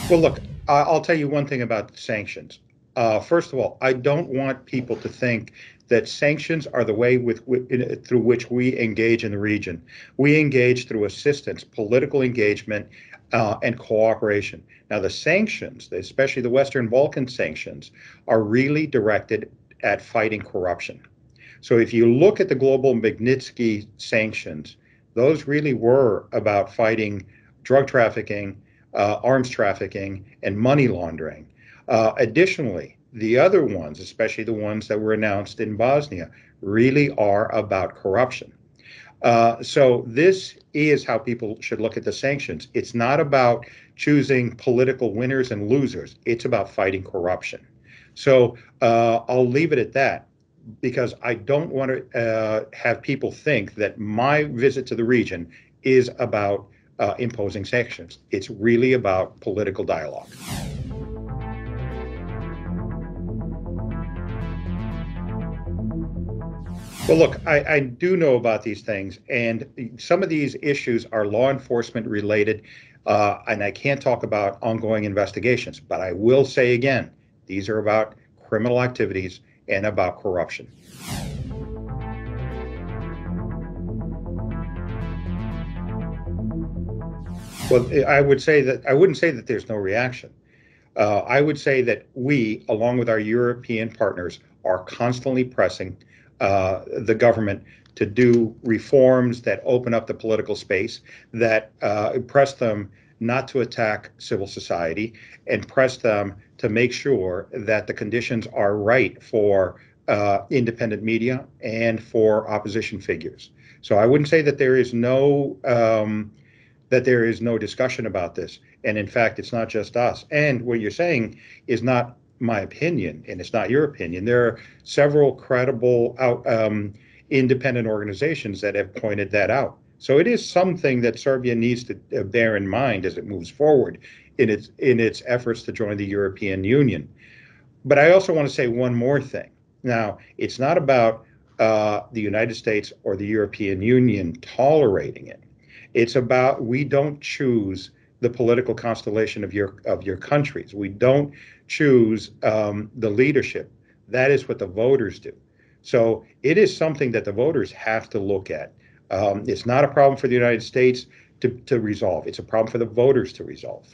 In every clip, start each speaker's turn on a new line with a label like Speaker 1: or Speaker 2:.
Speaker 1: Well, look, I'll tell you one thing about sanctions. First of all, I don't want people to think that sanctions are the way through which we engage in the region. We engage through assistance, political engagement, and cooperation. Now, the sanctions, especially the Western Balkan sanctions, are really directed at fighting corruption. So if you look at the global Magnitsky sanctions, those really were about fighting drug trafficking, arms trafficking, and money laundering. Additionally, the other ones, especially the ones that were announced in Bosnia, really are about corruption. So this is how people should look at the sanctions. It's not about choosing political winners and losers. It's about fighting corruption. So I'll leave it at that because I don't want to have people think that my visit to the region is about imposing sanctions. It's really about political dialogue. Well, look, I do know about these things, and some of these issues are law enforcement related, and I can't talk about ongoing investigations, but I will say again, these are about criminal activities and about corruption. Well, I wouldn't say that there's no reaction. I would say that we, along with our European partners, are constantly pressing the government to do reforms that open up the political space, that press them not to attack civil society, and press them to make sure that the conditions are right for independent media and for opposition figures. So I wouldn't say that there is no discussion about this. And in fact, it's not just us. And what you're saying is not my opinion, and it's not your opinion. There are several credible independent organizations that have pointed that out. So it is something that Serbia needs to bear in mind as it moves forward in its efforts to join the European Union. But I also want to say one more thing. Now, it's not about the United States or the European Union tolerating it. It's about we don't choose the political constellation of your countries. We don't choose the leadership. That is what the voters do. So it is something that the voters have to look at. It's not a problem for the United States to resolve. It's a problem for the voters to resolve.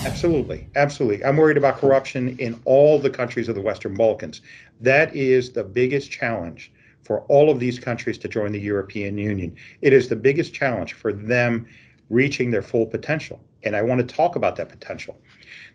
Speaker 1: Absolutely, absolutely. I'm worried about corruption in all the countries of the Western Balkans. That is the biggest challenge for all of these countries to join the European Union. It is the biggest challenge for them reaching their full potential. And I want to talk about that potential.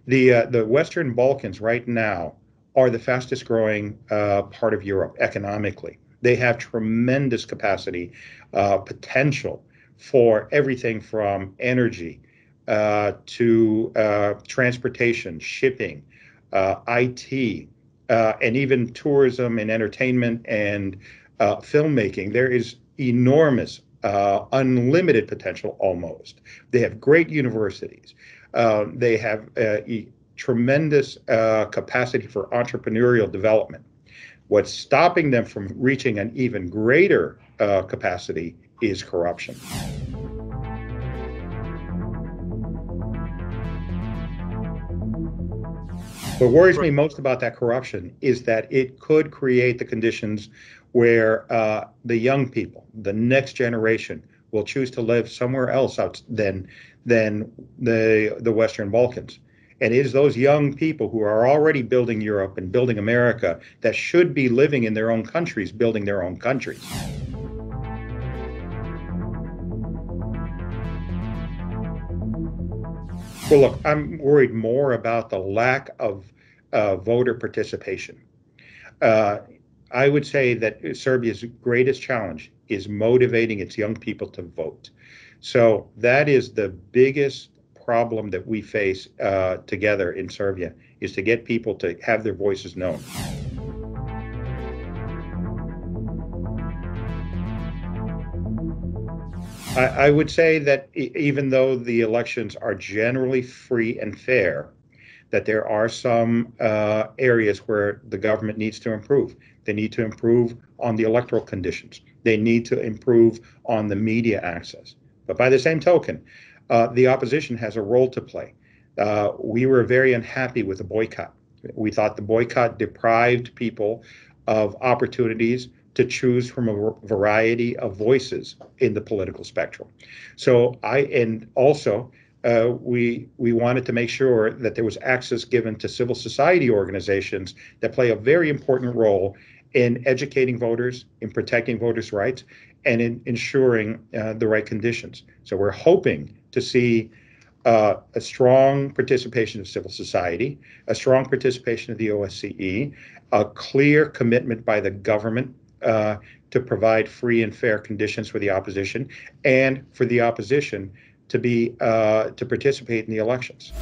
Speaker 1: The Western Balkans right now are the fastest growing part of Europe economically. They have tremendous capacity, potential for everything from energy to transportation, shipping, IT, and even tourism and entertainment and filmmaking. There is enormous, unlimited potential almost. They have great universities. They have tremendous capacity for entrepreneurial development. What's stopping them from reaching an even greater capacity is corruption. What worries me most about that corruption is that it could create the conditions where the young people, the next generation, will choose to live somewhere else than the Western Balkans. And it is those young people who are already building Europe and building America that should be living in their own countries, building their own countries. Well, look, I'm worried more about the lack of voter participation. Uh, I would say that Serbia's greatest challenge is motivating its young people to vote. So that is the biggest problem that we face together in Serbia, is to get people to have their voices known. I would say that even though the elections are generally free and fair, that there are some areas where the government needs to improve. They need to improve on the electoral conditions. They need to improve on the media access. But by the same token, the opposition has a role to play. We were very unhappy with the boycott. We thought the boycott deprived people of opportunities to choose from a variety of voices in the political spectrum. So we wanted to make sure that there was access given to civil society organizations that play a very important role in educating voters, in protecting voters' rights, and in ensuring the right conditions. So we're hoping to see a strong participation of civil society, a strong participation of the OSCE, a clear commitment by the government to provide free and fair conditions for the opposition, and for the opposition to participate in the elections.